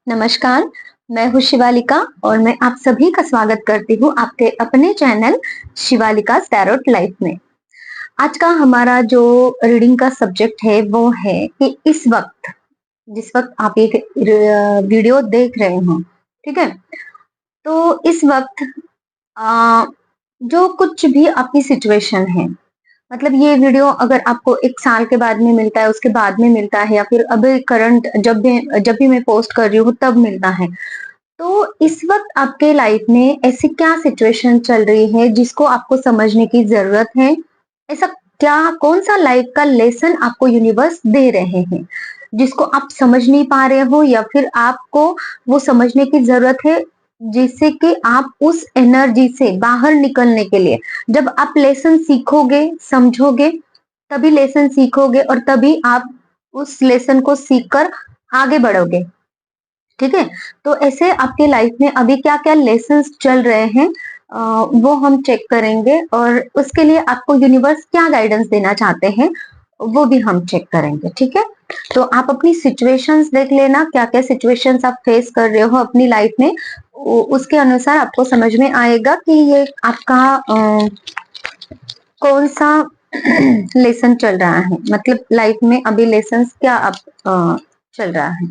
नमस्कार, मैं हूँ शिवालिका और मैं आप सभी का स्वागत करती हूँ आपके अपने चैनल शिवालिका टैरोट लाइफ में। आज का हमारा जो रीडिंग का सब्जेक्ट है वो है कि इस वक्त जिस वक्त आप एक वीडियो देख रहे हो, ठीक है? तो इस वक्त आ, जो कुछ भी आपकी सिचुएशन है, मतलब ये वीडियो अगर आपको 1 साल के बाद में मिलता है, उसके बाद में मिलता है या फिर अभी करंट जब भी मैं पोस्ट कर रही हूँ तब मिलता है, तो इस वक्त आपके लाइफ में ऐसी क्या सिचुएशन चल रही है जिसको आपको समझने की जरूरत है? ऐसा क्या कौन सा लाइफ का लेसन आपको यूनिवर्स दे रहे हैं जिसको आप समझ नहीं पा रहे हो या फिर आपको वो समझने की जरूरत है, जिससे कि आप उस एनर्जी से बाहर निकलने के लिए जब आप लेसन सीखोगे, समझोगे, तभी लेसन सीखोगे और तभी आप उस लेसन को सीखकर आगे बढ़ोगे। ठीक है? तो ऐसे आपके लाइफ में अभी क्या-क्या लेसन्स चल रहे हैं, वो हम चेक करेंगे और उसके लिए आपको यूनिवर्स क्या गाइडेंस देना चाहते हैं, वो भी हम चेक करेंगे, ठीक है? तो आप अपनी सिचुएशंस देख लेना, क्या-क्या सिचुएशंस आप फेस कर रहे हो अपनी लाइफ में, उसके अनुसार आपको समझ में आएगा कि ये आपका कौन-सा लेसन चल रहा है, मतलब लाइफ में अभी लेसन्स क्या चल रहा है।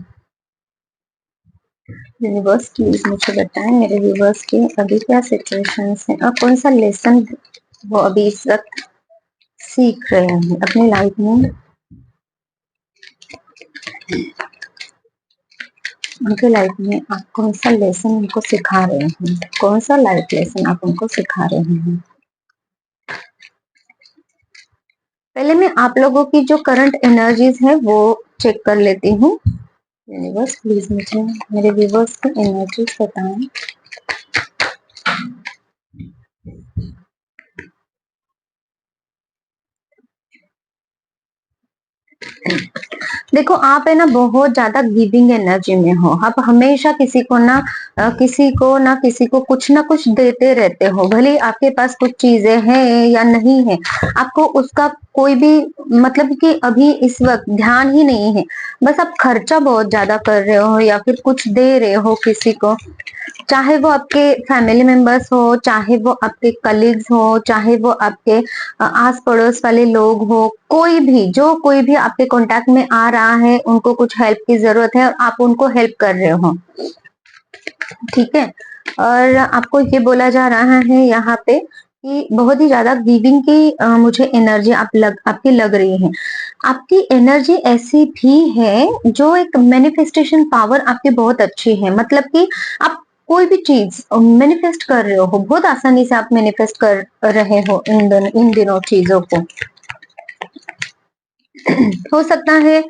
यूनिवर्स प्लीज मुझे बताएं मेरे व्यूवर्स के अभी क्या सिचुएशंस हैं और कौन सा लेसन वो अभी इस वक्त सीख रहे हैं अपनी लाइफ में। उनके लाइफ में आप कौन सा लेसन उनको सिखा रहे हैं, कौन सा लाइफ लेसन आप उनको सिखा रहे हैं। पहले मैं आप लोगों की जो करंट एनर्जीज है वो चेक कर लेती हूँ। यूनिवर्स प्लीज मुझे मेरे व्यूवर्स की एनर्जीज बताएं। देखो, आप है ना बहुत ज्यादा गिविंग एनर्जी में हो। आप हमेशा किसी को कुछ ना कुछ देते रहते हो, भले आपके पास कुछ चीजें हैं या नहीं है, आपको उसका कोई भी मतलब कि अभी इस वक्त ध्यान ही नहीं है। बस आप खर्चा बहुत ज्यादा कर रहे हो या फिर कुछ दे रहे हो किसी को, चाहे वो आपके फैमिली मेंबर्स हो, चाहे वो आपके कलीग्स हो, चाहे वो आपके आस पड़ोस वाले लोग हो, कोई भी आपके कांटेक्ट में आ रहा है, उनको कुछ हेल्प की जरूरत है और आप उनको हेल्प कर रहे हो, ठीक है? और आपको ये बोला जा रहा है यहाँ पे कि बहुत ही ज्यादा गिविंग की मुझे एनर्जी आपकी लग रही है। आपकी एनर्जी ऐसी भी है जो एक मैनिफेस्टेशन पावर आपकी बहुत अच्छी है, मतलब कि आप कोई भी चीज मैनिफेस्ट कर रहे हो, बहुत आसानी से आप मैनिफेस्ट कर रहे हो इन दिनों चीजों को। हो सकता है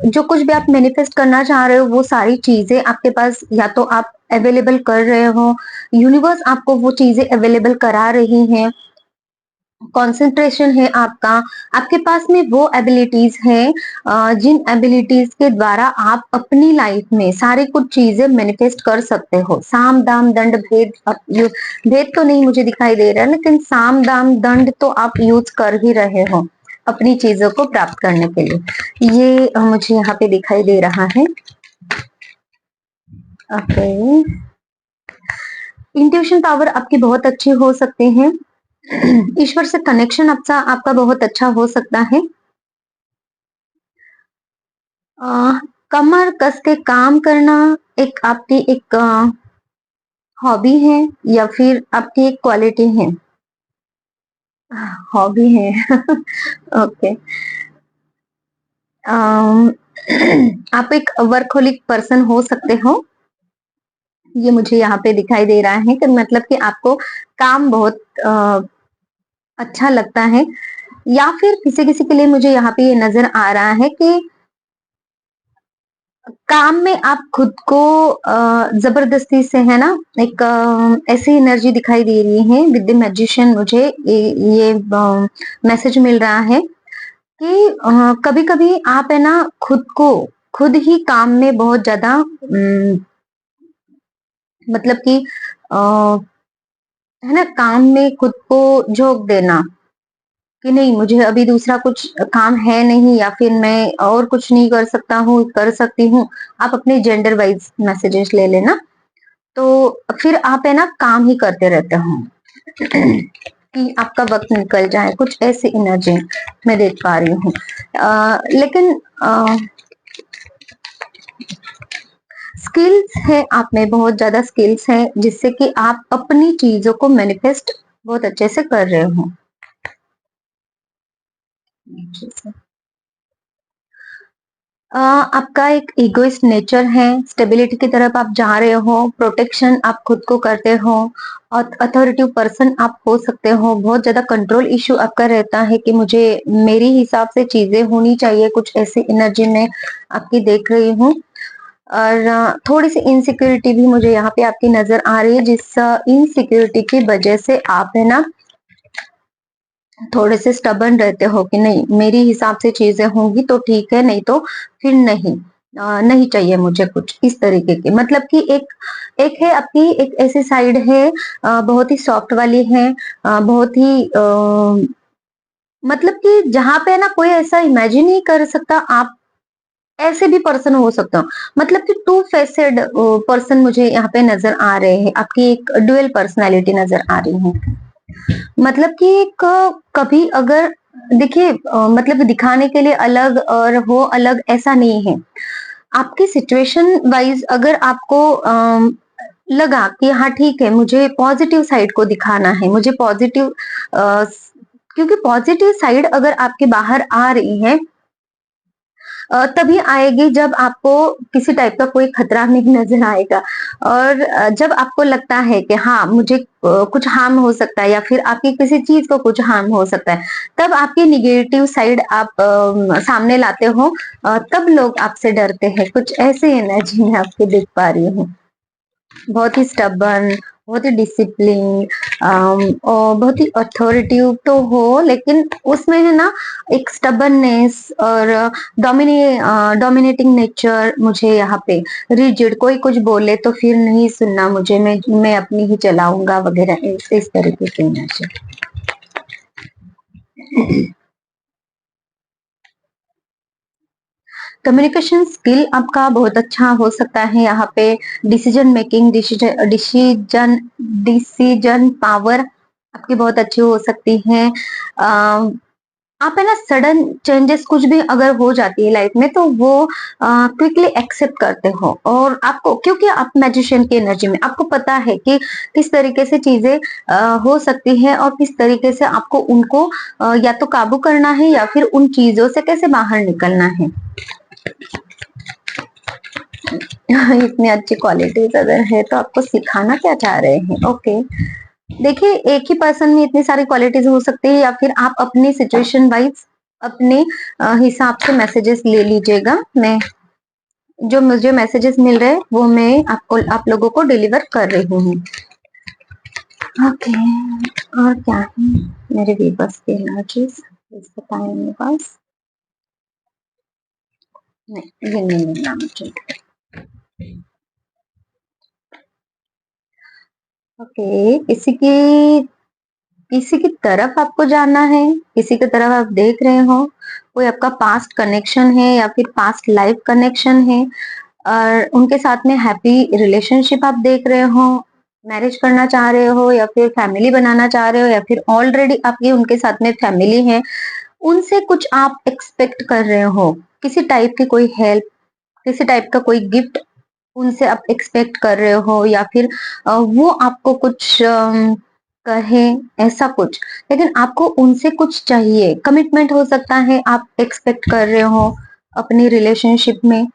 जो कुछ भी आप मैनिफेस्ट करना चाह रहे हो वो सारी चीजें आपके पास या तो आप अवेलेबल कर रहे हो, यूनिवर्स आपको वो चीजें अवेलेबल करा रही है, कंसंट्रेशन है आपका, आपके पास में वो एबिलिटीज है जिन एबिलिटीज के द्वारा आप अपनी लाइफ में सारी कुछ चीजें मैनिफेस्ट कर सकते हो। साम दाम दंड भेद, भेद तो नहीं मुझे दिखाई दे रहा है, लेकिन साम दाम दंड तो आप यूज कर ही रहे हो अपनी चीजों को प्राप्त करने के लिए। ये मुझे यहाँ पे दिखाई दे रहा है। ओके, इंट्यूशन पावर आपकी बहुत अच्छी हो सकती है। ईश्वर से कनेक्शन आपका बहुत अच्छा हो सकता है। कमर कस के काम करना एक आपकी एक हॉबी है या फिर आपकी एक क्वालिटी है? हॉबी है। ओके। आप एक वर्कहोलिक पर्सन हो सकते हो, ये मुझे यहाँ पे दिखाई दे रहा है कि मतलब कि आपको काम बहुत अच्छा लगता है, या फिर किसी किसी के लिए मुझे यहाँ पे ये नजर आ रहा है कि काम में आप खुद को जबरदस्ती से, है ना, एक ऐसी एनर्जी दिखाई दे रही है विद द मैजिशियन। मुझे ये मैसेज मिल रहा है कि कभी कभी आप है ना खुद ही काम में बहुत ज्यादा मतलब कि है ना, काम में खुद को झोंक देना कि नहीं मुझे अभी दूसरा कुछ काम है नहीं या फिर मैं और कुछ नहीं कर सकता हूँ, कर सकती हूँ, आप अपने जेंडर वाइज मैसेजेस ले लेना। तो फिर आप है ना काम ही करते रहते हो कि आपका वक्त निकल जाए, कुछ ऐसी एनर्जी मैं देख पा रही हूँ। लेकिन स्किल्स है आप में, बहुत ज्यादा स्किल्स हैं जिससे कि आप अपनी चीजों को मैनिफेस्ट बहुत अच्छे से कर रहे हो। आपका एक इगोइस्ट नेचर है, स्टेबिलिटी की तरफ आप जा रहे हो, प्रोटेक्शन आप खुद को करते हो, और अथॉरिटिव पर्सन आप हो सकते हो। बहुत ज्यादा कंट्रोल इश्यू आपका रहता है कि मुझे मेरी हिसाब से चीजें होनी चाहिए, कुछ ऐसी एनर्जी में आपकी देख रही हूँ। और थोड़ी सी इनसिक्योरिटी भी मुझे यहाँ पे आपकी नजर आ रही है, जिस इनसिक्योरिटी की वजह से आप है ना थोड़े से स्टबर्न रहते हो कि नहीं मेरी हिसाब से चीजें होंगी तो ठीक है, नहीं तो फिर नहीं, नहीं चाहिए मुझे कुछ इस तरीके के। मतलब कि एक एक है आपकी एक ऐसी साइड है, बहुत ही सॉफ्ट वाली है, बहुत ही मतलब कि जहां पे ना कोई ऐसा इमेजिन नहीं कर सकता आप ऐसे भी पर्सन हो सकता हो। मतलब कि टू फेसेड पर्सन मुझे यहाँ पे नजर आ रहे हैं, आपकी एक ड्यूअल पर्सनैलिटी नजर आ रही है। मतलब कि कभी अगर देखिए मतलब दिखाने के लिए अलग और हो अलग ऐसा नहीं है। आपकी सिचुएशन वाइज अगर आपको लगा कि हाँ ठीक है मुझे पॉजिटिव साइड को दिखाना है, मुझे पॉजिटिव क्योंकि पॉजिटिव साइड अगर आपके बाहर आ रही है तभी आएगी जब आपको किसी टाइप का कोई खतरा नहीं नजर आएगा। और जब आपको लगता है कि हाँ मुझे कुछ हार्म हो सकता है या फिर आपकी किसी चीज को कुछ हार्म हो सकता है, तब आपकी निगेटिव साइड आप सामने लाते हो, तब लोग आपसे डरते हैं। कुछ ऐसी एनर्जी मैं आपको देख पा रही हूँ। बहुत ही स्टबर्न, बहुत ही डिसिप्लिन, और बहुत ही अथॉरिटिव तो हो, लेकिन उसमें है ना एक स्टबर्ननेस और डोमिनेटिंग नेचर मुझे यहाँ पे। रिजिड, कोई कुछ बोले तो फिर नहीं सुनना मुझे, मैं अपनी ही चलाऊंगा वगैरह, इस तरीके के एनर्जी। कम्युनिकेशन स्किल आपका बहुत अच्छा हो सकता है यहाँ पे। Decision making, decision decision power आपकी बहुत अच्छी हो सकती है। आप है ना सडन चेंजेस कुछ भी अगर हो जाती है लाइफ में तो वो क्विकली एक्सेप्ट करते हो, और आपको क्योंकि आप मैजिशियन की एनर्जी में आपको पता है कि किस तरीके से चीजें हो सकती है और किस तरीके से आपको उनको या तो काबू करना है या फिर उन चीजों से कैसे बाहर निकलना है। इतनी अच्छी क्वालिटीज अगर है तो आपको सिखाना क्या चाह रहे हैं? ओके, देखिए एक ही पर्सन में इतनी सारी क्वालिटीज हो सकती है, या फिर आप अपनी सिचुएशन वाइज अपने हिसाब से मैसेजेस ले लीजिएगा। मैं जो मुझे मैसेजेस मिल रहे हैं वो मैं आपको आप लोगों को डिलीवर कर रही हूँ। ओके, और क्या है मेरे व्यूअर्स की एनर्जीज बताएं मेरे पास। नहीं ये नहीं मिलना मुझे। ओके, किसी की तरफ आपको जाना है, किसी की तरफ आप देख रहे हो, कोई आपका पास्ट कनेक्शन है या फिर पास्ट लाइफ कनेक्शन है, और उनके साथ में हैप्पी रिलेशनशिप आप देख रहे हो, मैरिज करना चाह रहे हो या फिर फैमिली बनाना चाह रहे हो, या फिर ऑलरेडी आपकी उनके साथ में फैमिली है, उनसे कुछ आप एक्सपेक्ट कर रहे हो, किसी टाइप की कोई हेल्प, किसी टाइप का कोई गिफ्ट उनसे आप एक्सपेक्ट कर रहे हो, या फिर वो आपको कुछ कहे ऐसा कुछ, लेकिन आपको उनसे कुछ चाहिए, कमिटमेंट हो सकता है आप एक्सपेक्ट कर रहे हो अपनी रिलेशनशिप में।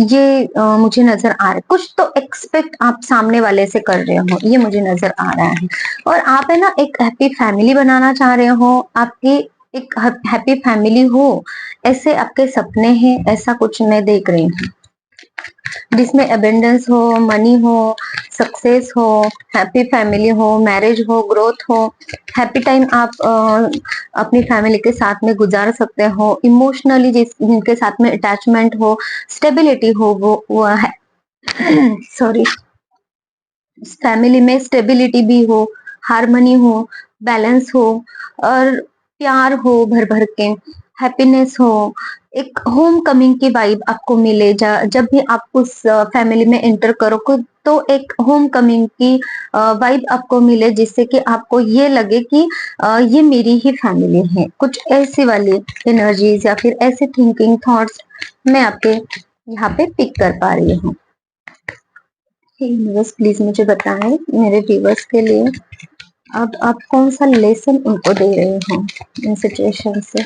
ये मुझे नजर आ रहा है, कुछ तो एक्सपेक्ट आप सामने वाले से कर रहे हो, ये मुझे नजर आ रहा है। और आप है ना एक हैप्पी फैमिली बनाना चाह रहे हो, आपकी एक हैप्पी फैमिली हो, ऐसे आपके सपने हैं, ऐसा कुछ मैं देख रही हूँ जिसमें अबेंडेंस हो, मनी हो, सक्सेस हो, हैप्पी फैमिली हो, मैरिज हो, ग्रोथ हो, हैप्पी टाइम आप अपनी फैमिली के साथ में गुजार सकते हो, इमोशनली जिनके साथ में अटैचमेंट हो, स्टेबिलिटी हो, वो है सॉरी, फैमिली में स्टेबिलिटी भी हो, हार्मनी हो, बैलेंस हो, और प्यार हो भर भर के, हैप्पीनेस हो, एक होम कमिंग की वाइब आपको मिले। जब भी आप उस फैमिली में एंटर करो तो एक होम कमिंग की वाइब आपको मिले, जिससे कि आपको ये लगे कि ये मेरी ही फैमिली है। कुछ ऐसी वाली एनर्जीज या फिर ऐसे थिंकिंग थॉट्स मैं आपके यहाँ पे पिक कर पा रही हूँ। यूनिवर्स प्लीज मुझे बताएं मेरे व्यूवर्स के लिए अब आप कौन सा लेसन उनको दे रहे हो इन सिचुएशन से।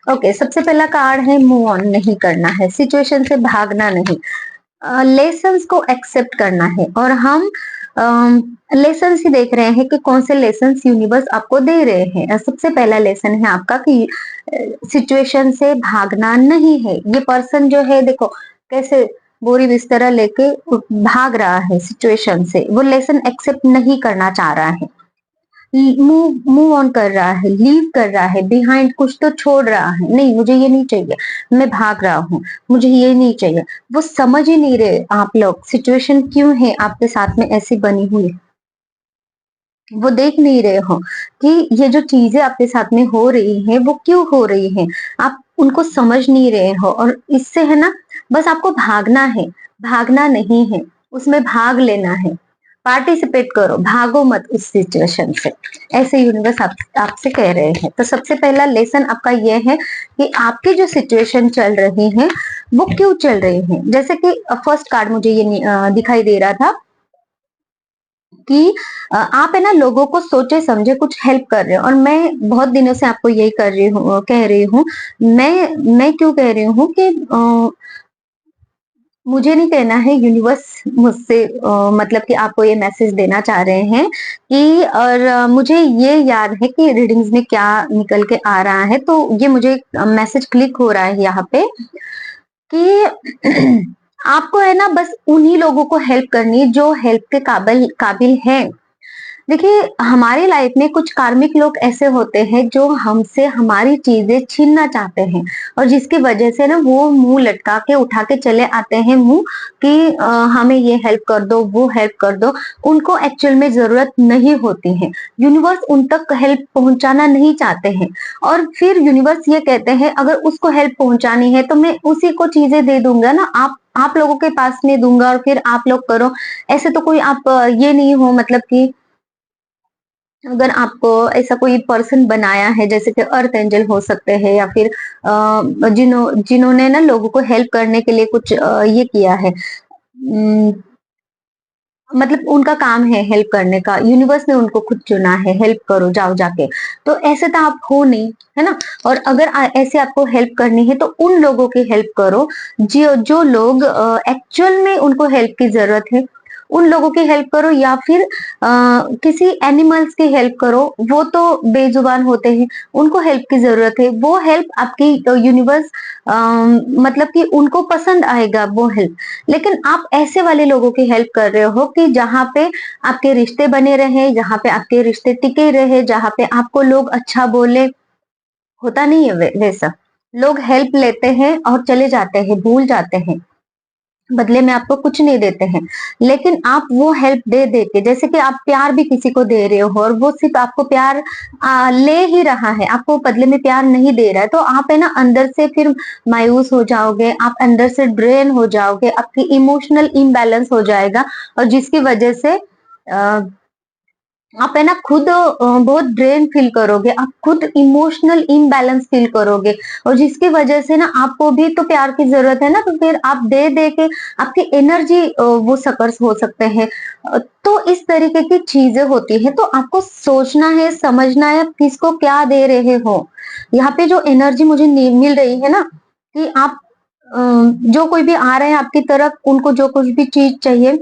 ओके, सबसे पहला कार्ड है मूव ऑन नहीं करना है, सिचुएशन से भागना नहीं, लेसन्स को एक्सेप्ट करना है। और हम लेसन्स ही देख रहे हैं कि कौन से लेसन्स यूनिवर्स आपको दे रहे हैं। सबसे पहला लेसन है आपका कि सिचुएशन से भागना नहीं है। ये पर्सन जो है देखो कैसे बोरी बिस्तरा लेके भाग रहा है सिचुएशन से, वो लेसन एक्सेप्ट नहीं करना चाह रहा है, मूव मूव ऑन कर रहा है, लीव कर रहा है, बिहाइंड कुछ तो छोड़ रहा है। नहीं मुझे ये नहीं चाहिए, मैं भाग रहा हूँ, मुझे ये नहीं चाहिए। वो समझ ही नहीं रहे आप लोग सिचुएशन क्यों है आपके साथ में ऐसी बनी हुई, वो देख नहीं रहे हो कि ये जो चीजें आपके साथ में हो रही है वो क्यों हो रही है, आप उनको समझ नहीं रहे हो। और इससे है ना बस आपको भागना है, भागना नहीं है, उसमें भाग लेना है, पार्टिसिपेट करो, भागो मत उस सिचुएशन से, ऐसे यूनिवर्स आपसे कह रहे हैं। तो सबसे पहला लेसन आपका ये है कि आपकी जो सिचुएशन चल रही है वो क्यों चल रही है। जैसे कि फर्स्ट कार्ड मुझे ये दिखाई दे रहा था कि आप है ना लोगों को सोचे समझे कुछ हेल्प कर रहे हो, और मैं बहुत दिनों से आपको यही कर रही हूँ, कह रही हूँ। मैं क्यों कह रही हूँ कि मुझे नहीं कहना है, यूनिवर्स मुझसे मतलब कि आपको ये मैसेज देना चाह रहे हैं कि, और मुझे ये याद है कि रीडिंग्स में क्या निकल के आ रहा है, तो ये मुझे मैसेज क्लिक हो रहा है यहाँ पे कि आपको है ना बस उन्हीं लोगों को हेल्प करनी है जो हेल्प के काबिल काबिल है। देखिए हमारी लाइफ में कुछ कार्मिक लोग ऐसे होते हैं जो हमसे हमारी चीजें छीनना चाहते हैं, और जिसकी वजह से ना वो मुंह लटका के उठा के चले आते हैं मुंह कि हमें ये हेल्प कर दो, वो हेल्प कर दो। उनको एक्चुअल में जरूरत नहीं होती है, यूनिवर्स उन तक हेल्प पहुंचाना नहीं चाहते हैं। और फिर यूनिवर्स ये कहते हैं अगर उसको हेल्प पहुंचानी है तो मैं उसी को चीजें दे दूंगा ना, आप लोगों के पास में दूंगा और फिर आप लोग करो। ऐसे तो कोई आप ये नहीं हो, मतलब कि अगर आपको ऐसा कोई पर्सन बनाया है, जैसे कि अर्थ एंजल हो सकते हैं, या फिर जिन्होंने ना लोगों को हेल्प करने के लिए कुछ ये किया है, मतलब उनका काम है हेल्प करने का, यूनिवर्स ने उनको खुद चुना है हेल्प करो जाओ जाके। तो ऐसे तो आप हो नहीं, है ना। और अगर ऐसे आपको हेल्प करनी है तो उन लोगों की हेल्प करो जो जो लोग एक्चुअल में उनको हेल्प की जरूरत है, उन लोगों की हेल्प करो। या फिर किसी एनिमल्स की हेल्प करो, वो तो बेजुबान होते हैं, उनको हेल्प की जरूरत है, वो हेल्प आपकी यूनिवर्स मतलब कि उनको पसंद आएगा वो हेल्प। लेकिन आप ऐसे वाले लोगों की हेल्प कर रहे हो कि जहाँ पे आपके रिश्ते बने रहे, जहाँ पे आपके रिश्ते टिके रहे, जहाँ पे आपको लोग अच्छा बोले। होता नहीं है वैसा, लोग हेल्प लेते हैं और चले जाते हैं, भूल जाते हैं, बदले में आपको कुछ नहीं देते हैं। लेकिन आप वो हेल्प दे दे के, जैसे कि आप प्यार भी किसी को दे रहे हो और वो सिर्फ आपको प्यार ले ही रहा है, आपको बदले में प्यार नहीं दे रहा है, तो आप है ना अंदर से फिर मायूस हो जाओगे, आप अंदर से ड्रेन हो जाओगे, आपकी इमोशनल इम्बैलेंस हो जाएगा। और जिसकी वजह से आप है ना खुद बहुत ड्रेन फील करोगे, आप खुद इमोशनल इम्बैलेंस फील करोगे, और जिसकी वजह से ना आपको भी तो प्यार की जरूरत है ना, तो फिर आप दे दे के आपकी एनर्जी वो सकर्स हो सकते हैं। तो इस तरीके की चीजें होती है, तो आपको सोचना है, समझना है आप किसको क्या दे रहे हो। यहाँ पे जो एनर्जी मुझे मिल रही है ना कि आप जो कोई भी आ रहे हैं आपकी तरफ, उनको जो कुछ भी चीज चाहिए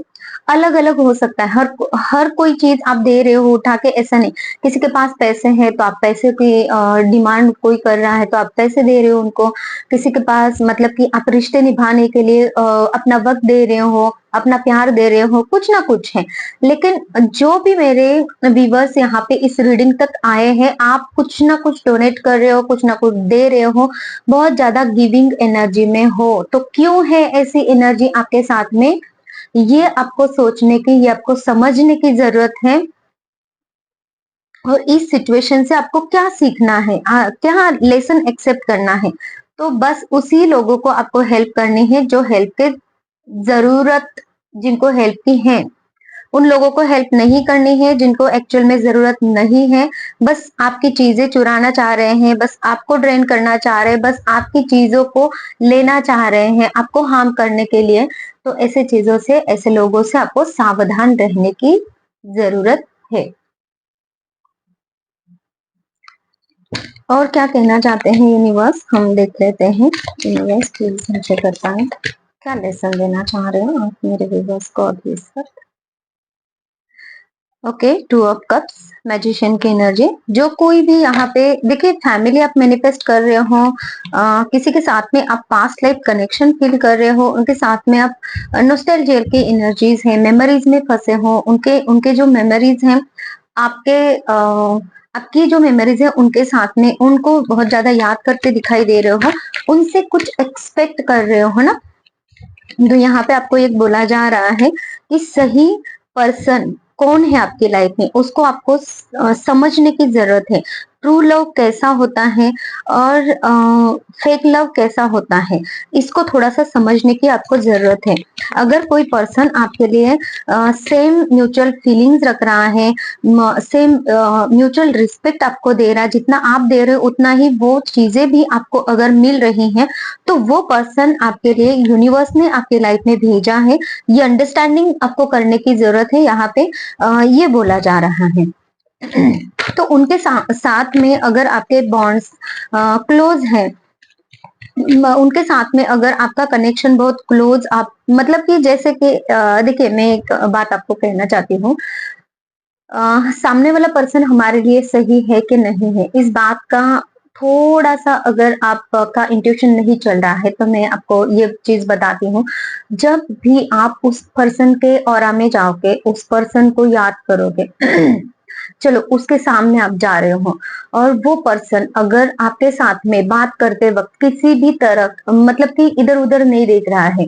अलग अलग हो सकता है, हर कोई चीज आप दे रहे हो उठा के, ऐसा नहीं। किसी के पास पैसे हैं तो आप पैसे की डिमांड कोई कर रहा है तो आप पैसे दे रहे हो उनको, किसी के पास मतलब कि आप रिश्ते निभाने के लिए अपना वक्त दे रहे हो, अपना प्यार दे रहे हो, कुछ ना कुछ है। लेकिन जो भी मेरे व्यूवर्स यहाँ पे इस रीडिंग तक आए हैं, आप कुछ ना कुछ डोनेट कर रहे हो, कुछ ना कुछ दे रहे हो, बहुत ज्यादा गिविंग एनर्जी में हो। तो क्यों है ऐसी एनर्जी आपके साथ में, ये आपको सोचने की, ये आपको समझने की जरूरत है। और इस सिचुएशन से आपको क्या सीखना है, क्या लेसन एक्सेप्ट करना है। तो बस उसी लोगों को आपको हेल्प करनी है जो हेल्प के जरूरत, जिनको हेल्प की है। उन लोगों को हेल्प नहीं करनी है जिनको एक्चुअल में जरूरत नहीं है, बस आपकी चीजें चुराना चाह रहे हैं, बस आपको ड्रेन करना चाह रहे हैं, बस आपकी चीजों को लेना चाह रहे हैं आपको हार्म करने के लिए। तो ऐसे चीजों से, ऐसे लोगों से आपको सावधान रहने की जरूरत है। और क्या कहना चाहते हैं यूनिवर्स, हम देख लेते हैं। यूनिवर्स प्लीज हमसे करता है, क्या लेसन देना चाह रहे हो आप मेरे व्यूवर्स को अभी इस वक्त। Okay, two of cups, magician की एनर्जी। जो कोई भी यहाँ पे देखिए फैमिली आप मैनिफेस्ट कर रहे हो, किसी के साथ में आप पास्ट लाइफ कनेक्शन फील कर रहे हो, उनके साथ में आप नॉस्टैल्जिया की एनर्जीज है, मेमोरीज में फंसे हो, उनके उनके जो मेमोरीज हैं आपके आपकी जो मेमोरीज है उनके साथ में, उनको बहुत ज्यादा याद करते दिखाई दे रहे हो, उनसे कुछ एक्सपेक्ट कर रहे हो ना। तो यहाँ पे आपको एक बोला जा रहा है कि सही पर्सन कौन है आपकी लाइफ में, उसको आपको समझने की जरूरत है। ट्रू लव कैसा होता है और फेक लव कैसा होता है, इसको थोड़ा सा समझने की आपको जरूरत है। अगर कोई पर्सन आपके लिए सेम म्यूचुअल फीलिंग्स रख रहा है, सेम म्यूचुअल रिस्पेक्ट आपको दे रहा है, जितना आप दे रहे हो उतना ही वो चीजें भी आपको अगर मिल रही हैं, तो वो पर्सन आपके लिए यूनिवर्स ने आपके लाइफ में भेजा है। ये अंडरस्टैंडिंग आपको करने की जरूरत है। यहाँ पे ये बोला जा रहा है। तो उनके साथ में अगर आपके बॉन्ड्स क्लोज है, उनके साथ में अगर आपका कनेक्शन बहुत क्लोज, आप मतलब कि जैसे कि देखिए मैं एक बात आपको कहना चाहती हूँ, सामने वाला पर्सन हमारे लिए सही है कि नहीं है, इस बात का थोड़ा सा अगर आपका इंट्यूशन नहीं चल रहा है तो मैं आपको ये चीज बताती हूँ। जब भी आप उस पर्सन के ऑरा में जाओगे, उस पर्सन को याद करोगे, चलो उसके सामने आप जा रहे हो और वो पर्सन अगर आपके साथ में बात करते वक्त किसी भी तरह मतलब कि इधर उधर नहीं देख रहा है,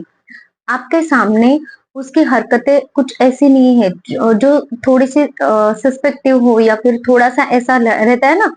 आपके सामने उसकी हरकतें कुछ ऐसी नहीं है जो थोड़ी सी सस्पेक्टिव हो, या फिर थोड़ा सा ऐसा रहता है ना,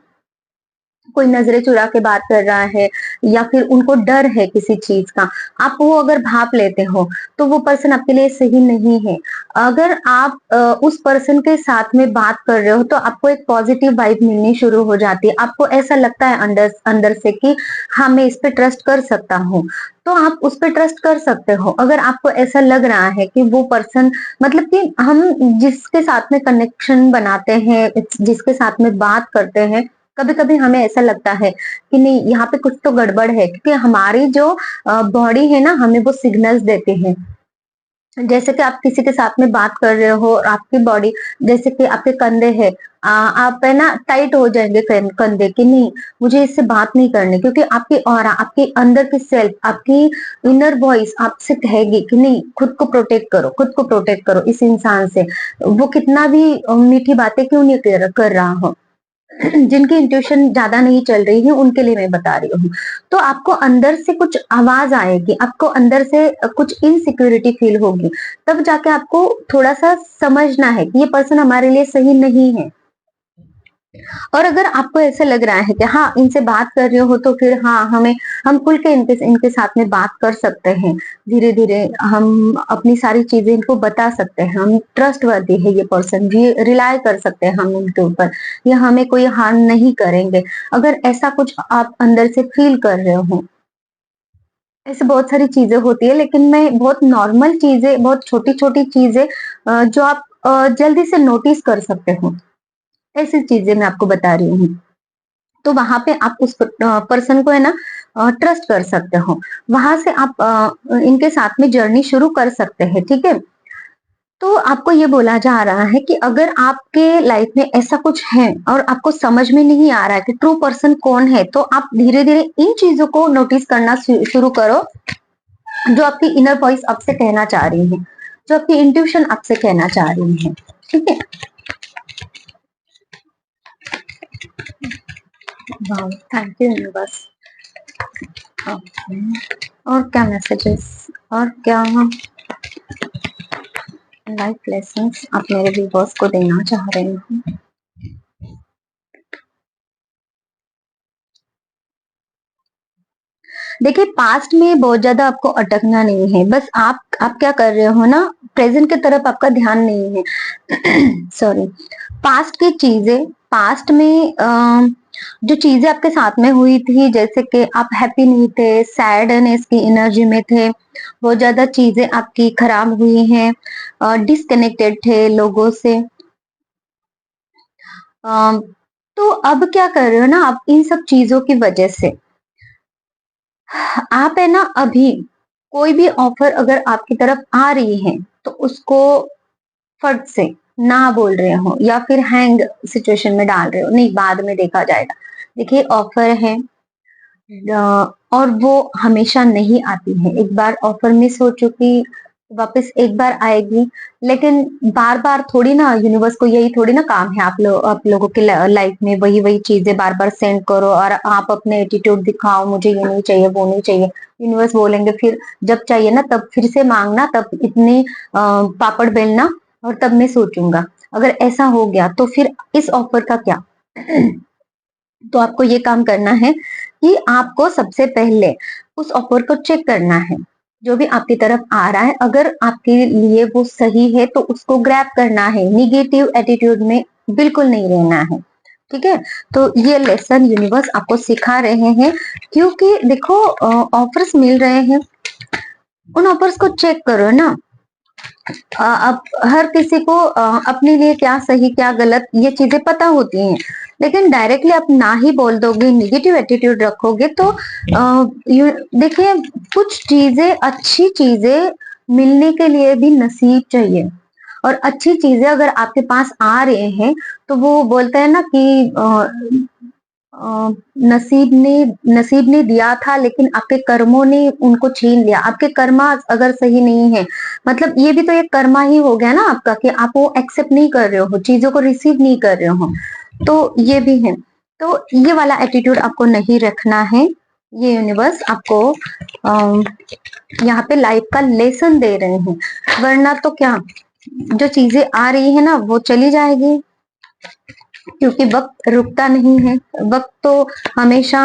कोई नजरें चुरा के बात कर रहा है, या फिर उनको डर है किसी चीज का, आप वो अगर भाप लेते हो तो वो पर्सन आपके लिए सही नहीं है। अगर आप उस पर्सन के साथ में बात कर रहे हो तो आपको एक पॉजिटिव वाइब मिलनी शुरू हो जाती है, आपको ऐसा लगता है अंदर अंदर से कि हाँ मैं इस पे ट्रस्ट कर सकता हूँ। तो आप उस पर ट्रस्ट कर सकते हो अगर आपको ऐसा लग रहा है कि वो पर्सन, मतलब कि हम जिसके साथ में कनेक्शन बनाते हैं, जिसके साथ में बात करते हैं, कभी कभी हमें ऐसा लगता है कि नहीं यहाँ पे कुछ तो गड़बड़ है, क्योंकि हमारी जो बॉडी है ना हमें वो सिग्नल्स देते हैं। जैसे कि आप किसी के साथ में बात कर रहे हो और आपकी बॉडी, जैसे कि आपके कंधे है, आप है ना टाइट हो जाएंगे कंधे कि नहीं मुझे इससे बात नहीं करनी, क्योंकि आपकी ऑरा, आपके अंदर की सेल्फ, आपकी इनर वॉइस आपसे कहेगी कि नहीं खुद को प्रोटेक्ट करो, खुद को प्रोटेक्ट करो इस इंसान से, वो कितना भी मीठी बातें क्यों नहीं कर रहा हो। जिनकी इंट्यूशन ज्यादा नहीं चल रही है उनके लिए मैं बता रही हूँ। तो आपको अंदर से कुछ आवाज आएगी, आपको अंदर से कुछ इनसिक्योरिटी फील होगी, तब जाके आपको थोड़ा सा समझना है कि ये पर्सन हमारे लिए सही नहीं है। और अगर आपको ऐसे लग रहा है कि हाँ इनसे बात कर रहे हो तो फिर हाँ हम खुल के इनके इनके साथ में बात कर सकते हैं, धीरे धीरे हम अपनी सारी चीजें इनको बता सकते हैं, हम ट्रस्ट वर्दी है ये पर्सन, ये रिलाय कर सकते हैं हम इनके ऊपर, ये हमें कोई हार्म नहीं करेंगे। अगर ऐसा कुछ आप अंदर से फील कर रहे हो, ऐसे बहुत सारी चीजें होती है, लेकिन मैं बहुत नॉर्मल चीजें, बहुत छोटी छोटी चीजें जो आप जल्दी से नोटिस कर सकते हो, ऐसी चीजें मैं आपको बता रही हूँ। तो वहां पे आप उस पर्सन को है ना ट्रस्ट कर सकते हो, वहां से आप इनके साथ में जर्नी शुरू कर सकते हैं, ठीक है। तो आपको ये बोला जा रहा है कि अगर आपके लाइफ में ऐसा कुछ है और आपको समझ में नहीं आ रहा है कि ट्रू पर्सन कौन है, तो आप धीरे धीरे इन चीजों को नोटिस करना शुरू करो, जो आपकी इनर वॉइस आपसे कहना चाह रही है, जो आपकी इंट्यूशन आपसे कहना चाह रही है, ठीक है। Thank you universe. और क्या मैसेजेस, और क्या लाइफ लेसन्स आप मेरे व्यूवर्स को देना चाह रहे हैं। देखिए पास्ट में बहुत ज्यादा आपको अटकना नहीं है, बस आप क्या कर रहे हो ना, प्रेजेंट की तरफ आपका ध्यान नहीं है। सॉरी। पास्ट की चीजें, पास्ट में जो चीजें आपके साथ में हुई थी, जैसे कि आप हैप्पी नहीं थे, सैडनेस की एनर्जी में थे, बहुत ज्यादा चीजें आपकी खराब हुई हैं, डिस्कनेक्टेड थे लोगों से, अ, तो अब क्या कर रहे हो ना आप, इन सब चीजों की वजह से आप है ना अभी कोई भी ऑफर अगर आपकी तरफ आ रही है तो उसको फट से ना बोल रहे हो, या फिर हैंग सिचुएशन में डाल रहे हो, नहीं बाद में देखा जाएगा। देखिए ऑफर है, और वो हमेशा नहीं आती है। एक बार ऑफर मिस हो चुकी, वापस एक बार आएगी, लेकिन बार बार थोड़ी ना, यूनिवर्स को यही थोड़ी ना काम है आप लोगों के लाइफ में वही वही चीजें बार बार सेंड करो और आप अपने एटीट्यूड दिखाओ, मुझे ये नहीं चाहिए वो नहीं चाहिए। यूनिवर्स बोलेंगे फिर जब चाहिए ना तब फिर से मांगना, तब इतने पापड़ बेलना, और तब मैं सोचूंगा। अगर ऐसा हो गया तो फिर इस ऑफर का क्या? तो आपको ये काम करना है कि आपको सबसे पहले उस ऑफर को चेक करना है, जो भी आपकी तरफ आ रहा है, अगर आपके लिए वो सही है तो उसको ग्रैब करना है, निगेटिव एटीट्यूड में बिल्कुल नहीं रहना है। ठीक है, तो ये लेसन यूनिवर्स आपको सिखा रहे हैं, क्योंकि देखो ऑफर्स मिल रहे हैं, उन ऑफर्स को चेक करो ना। अब हर किसी को अपने लिए क्या सही क्या गलत ये चीजें पता होती हैं, लेकिन डायरेक्टली आप ना ही बोल दोगे, निगेटिव एटीट्यूड रखोगे तो देखिए कुछ चीजें, अच्छी चीजें मिलने के लिए भी नसीब चाहिए, और अच्छी चीजें अगर आपके पास आ रहे हैं तो वो बोलते हैं ना कि नसीब ने दिया था लेकिन आपके कर्मों ने उनको छीन लिया। आपके कर्मा अगर सही नहीं है, मतलब ये भी तो एक कर्मा ही हो गया ना आपका, कि आप वो एक्सेप्ट नहीं कर रहे हो, चीजों को रिसीव नहीं कर रहे हो, तो ये भी है। तो ये वाला एटीट्यूड आपको नहीं रखना है। ये यूनिवर्स आपको यहाँ पे लाइफ का लेसन दे रहे हैं, वरना तो क्या, जो चीजें आ रही है ना वो चली जाएगी, क्योंकि वक्त रुकता नहीं है, वक्त तो हमेशा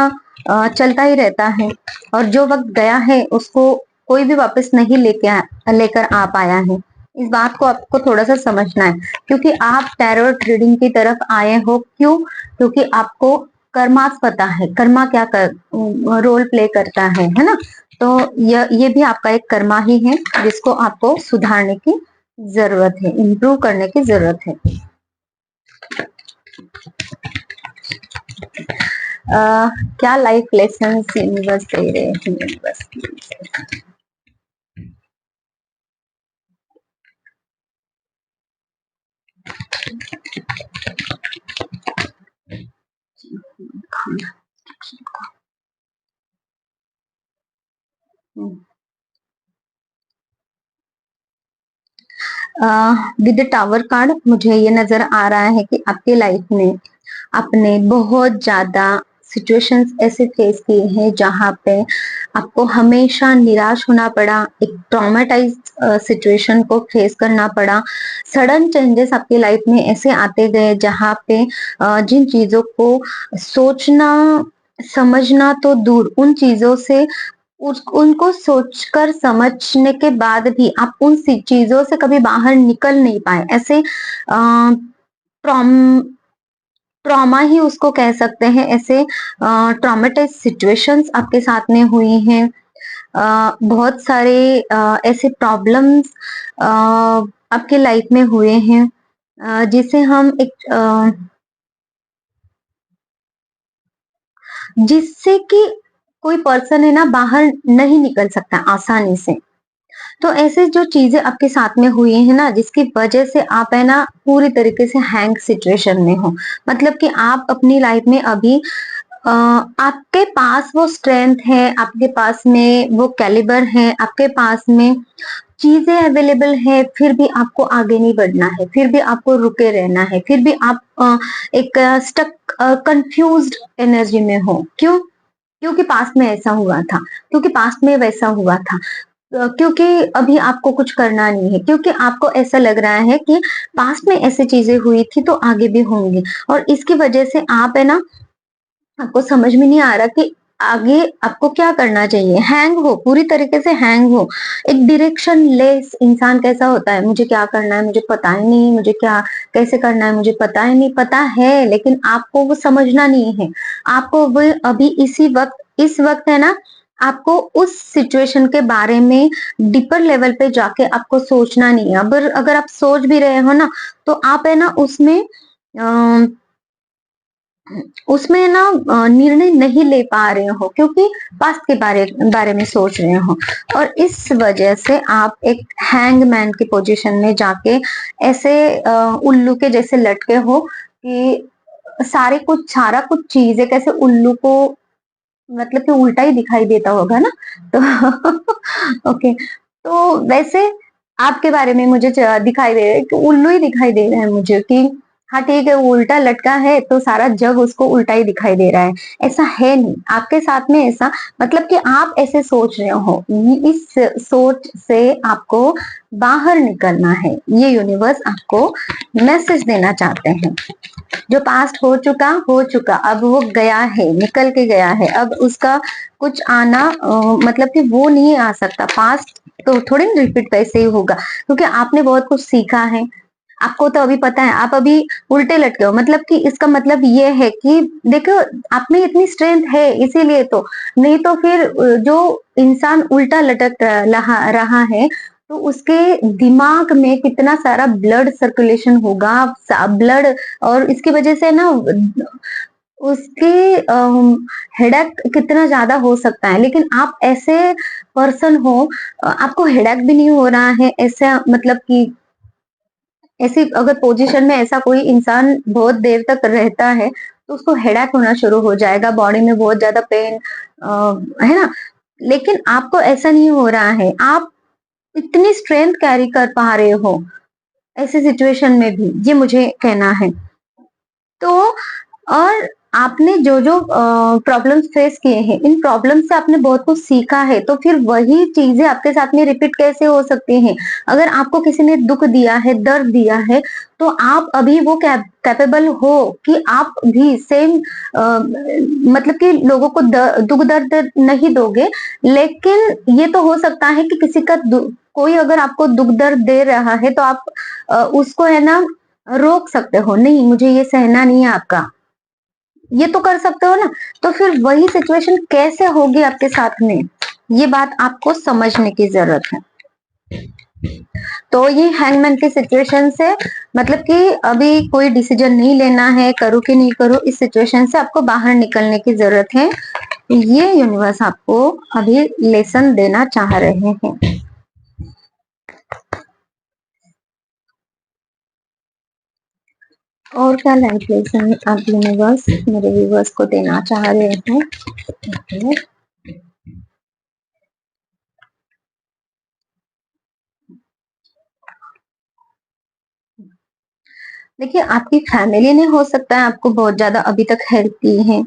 चलता ही रहता है, और जो वक्त गया है उसको कोई भी वापस नहीं लेकर आ पाया है। इस बात को आपको थोड़ा सा समझना है, क्योंकि आप टैरोट रीडिंग की तरफ आए हो, क्यों? क्योंकि आपको कर्मास पता है, कर्मा क्या रोल प्ले करता है ना? तो ये भी आपका एक कर्मा ही है, जिसको आपको सुधारने की जरूरत है, इम्प्रूव करने की जरूरत है। क्या लाइफ लेसन यूनिवर्स दे रहे हैं यूनिवर्स? विद टावर कार्ड मुझे ये नजर आ रहा है कि आपके लाइफ में आपने बहुत ज्यादा सिचुएशंस ऐसे फेस किए हैं जहां पे आपको हमेशा निराश होना पड़ा, एक ट्रॉमेटाइज्ड सिचुएशन को फेस करना पड़ा। सडन चेंजेस आपकी लाइफ में ऐसे आते गए जहां पे जिन चीजों को सोचना समझना तो दूर, उन चीजों से उनको सोचकर समझने के बाद भी आप उन चीजों से कभी बाहर निकल नहीं पाए। ऐसे ट्रॉम ट्रॉमा ही उसको कह सकते हैं। ऐसे ट्रॉमेटाइज सिचुएशंस आपके साथ में हुई हैं। बहुत सारे ऐसे प्रॉब्लम्स आपके लाइफ में हुए हैं, जिसे हम एक जिससे कि कोई पर्सन है ना बाहर नहीं निकल सकता आसानी से। तो ऐसे जो चीजें आपके साथ में हुई है ना, जिसकी वजह से आप है ना पूरी तरीके से हैंग सिचुएशन में हो, मतलब कि आप अपनी लाइफ में अभी आपके पास वो स्ट्रेंथ है, आपके पास में वो कैलिबर है, आपके पास में चीजें अवेलेबल है, फिर भी आपको आगे नहीं बढ़ना है, फिर भी आपको रुके रहना है, फिर भी आप एक स्टक कंफ्यूज्ड एनर्जी में हो। क्यों? क्योंकि पास्ट में ऐसा हुआ था, क्योंकि पास्ट में वैसा हुआ था, क्योंकि अभी आपको कुछ करना नहीं है, क्योंकि आपको ऐसा लग रहा है कि पास्ट में ऐसी चीजें हुई थी तो आगे भी होंगी, और इसकी वजह से आप है ना, आपको समझ में नहीं आ रहा कि आगे आपको क्या करना चाहिए? हैंग हो, पूरी तरीके से हैंग हो। एक डायरेक्शन लेस इंसान कैसा होता है? मुझे क्या करना है, मुझे पता ही नहीं, मुझे क्या कैसे करना है, मुझे पता ही नहीं। पता है, लेकिन आपको वो समझना नहीं है। आपको वो अभी इस वक़्त है ना, आपको उस सिचुएशन के बारे में डीपर लेवल पे जाके आपको सोचना नहीं है। अगर अगर आप सोच भी रहे हो ना, तो आप है ना अ उसमें ना निर्णय नहीं ले पा रहे हो, क्योंकि पास्ट के बारे बारे में सोच रहे हो, और इस वजह से आप एक हैंगमैन की पोजीशन में जाके ऐसे उल्लू के जैसे लटके हो कि सारा कुछ चीजें कैसे उल्लू को मतलब कि उल्टा ही दिखाई देता होगा ना। तो ओके, तो वैसे आपके बारे में मुझे दिखाई दे रहा है कि उल्लू ही दिखाई दे रहा है मुझे कि हाँ ठीक है, वो उल्टा लटका है तो सारा जग उसको उल्टा ही दिखाई दे रहा है। ऐसा है नहीं आपके साथ में, ऐसा मतलब कि आप ऐसे सोच रहे हो। इस सोच से आपको बाहर निकलना है। ये यूनिवर्स आपको मैसेज देना चाहते हैं। जो पास्ट हो चुका, अब वो गया है, निकल के गया है। अब उसका कुछ आना मतलब कि वो नहीं आ सकता। पास्ट तो थोड़ी ना रिपीट वैसे ही होगा, क्योंकि आपने बहुत कुछ सीखा है। आपको तो अभी पता है, आप अभी उल्टे लटके हो, मतलब कि इसका मतलब ये है कि देखो, आप में इतनी स्ट्रेंथ है इसीलिए तो, नहीं तो फिर जो इंसान उल्टा लटक रहा है, तो उसके दिमाग में कितना सारा ब्लड सर्कुलेशन होगा, ब्लड, और इसकी वजह से ना उसकी हेडेक कितना ज्यादा हो सकता है। लेकिन आप ऐसे पर्सन हो, आपको हेडेक भी नहीं हो रहा है, ऐसा मतलब कि ऐसी अगर पोजीशन में ऐसा कोई इंसान बहुत देर तक रहता है, तो उसको हेडेक होना शुरू हो जाएगा, बॉडी में बहुत ज्यादा पेन, है ना। लेकिन आपको ऐसा नहीं हो रहा है, आप इतनी स्ट्रेंथ कैरी कर पा रहे हो ऐसी सिचुएशन में भी, ये मुझे कहना है। तो और आपने जो जो प्रॉब्लम्स फेस किए हैं, इन प्रॉब्लम से आपने बहुत कुछ सीखा है, तो फिर वही चीजें आपके साथ में रिपीट कैसे हो सकती हैं? अगर आपको किसी ने दुख दिया है, दर्द दिया है, तो आप अभी वो कैपेबल हो कि आप भी सेम मतलब कि लोगों को दुख दर्द नहीं दोगे। लेकिन ये तो हो सकता है कि किसी का कोई अगर आपको दुख दर्द दे रहा है, तो आप उसको है ना रोक सकते हो, नहीं मुझे ये सहना नहीं है आपका, ये तो कर सकते हो ना। तो फिर वही सिचुएशन कैसे होगी आपके साथ में, ये बात आपको समझने की जरूरत है। तो ये हैंगमैन की सिचुएशन से मतलब कि अभी कोई डिसीजन नहीं लेना है, करूँ कि नहीं करूँ, इस सिचुएशन से आपको बाहर निकलने की जरूरत है। ये यूनिवर्स आपको अभी लेसन देना चाह रहे हैं। और क्या लाइफ लेसन आप यूनिवर्स मेरे व्यूवर्स को देना चाह रहे हैं? देखिए, आपकी फैमिली ने हो सकता है आपको बहुत ज्यादा अभी तक हेल्प की है।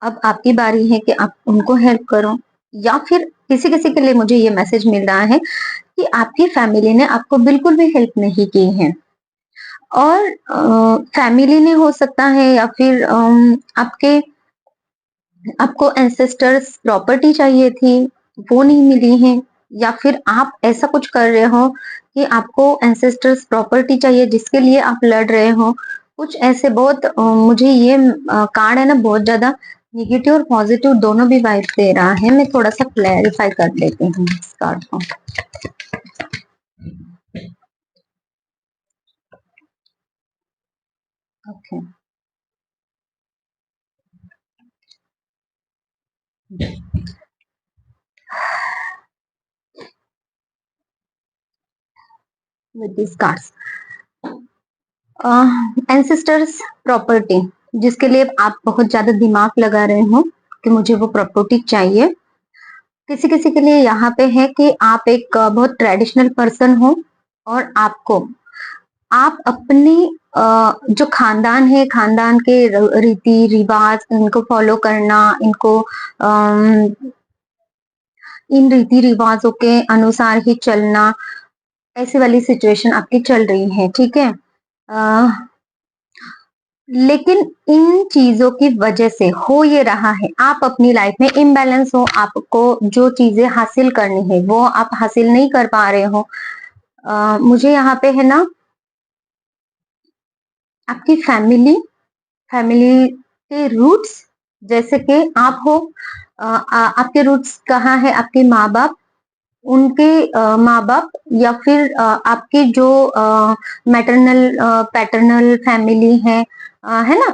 अब आपकी बारी है कि आप उनको हेल्प करो, या फिर किसी किसी के लिए मुझे ये मैसेज मिल रहा है कि आपकी फैमिली ने आपको बिल्कुल भी हेल्प नहीं की है। और फैमिली ने हो सकता है, या फिर आपके आपको एंसेस्टर्स प्रॉपर्टी चाहिए थी, वो नहीं मिली है। या फिर आप ऐसा कुछ कर रहे हो कि आपको एंसेस्टर्स प्रॉपर्टी चाहिए, जिसके लिए आप लड़ रहे हो। कुछ ऐसे बहुत मुझे ये कार्ड है ना, बहुत ज्यादा निगेटिव और पॉजिटिव दोनों भी वाइब दे रहा है। मैं थोड़ा सा क्लैरिफाई कर लेती हूँ इस कार्ड को। Okay, with this cards, ancestors property, जिसके लिए आप बहुत ज्यादा दिमाग लगा रहे हो कि मुझे वो प्रॉपर्टी चाहिए। किसी किसी के लिए यहाँ पे है कि आप एक बहुत ट्रेडिशनल पर्सन हो, और आपको आप अपनी जो खानदान है, खानदान के रीति रिवाज, इनको फॉलो करना, इनको इन रीति रिवाजों के अनुसार ही चलना, ऐसी वाली सिचुएशन आपकी चल रही है, ठीक है। लेकिन इन चीजों की वजह से हो ये रहा है, आप अपनी लाइफ में इम्बैलेंस हो, आपको जो चीजें हासिल करनी है वो आप हासिल नहीं कर पा रहे हो। मुझे यहाँ पे है ना, आपकी फैमिली फैमिली के रूट्स, जैसे कि आप हो, आपके रूट्स कहाँ है, आपके माँ बाप, उनके माँ बाप, या फिर आपकी जो मैटरनल पैटर्नल फैमिली है ना,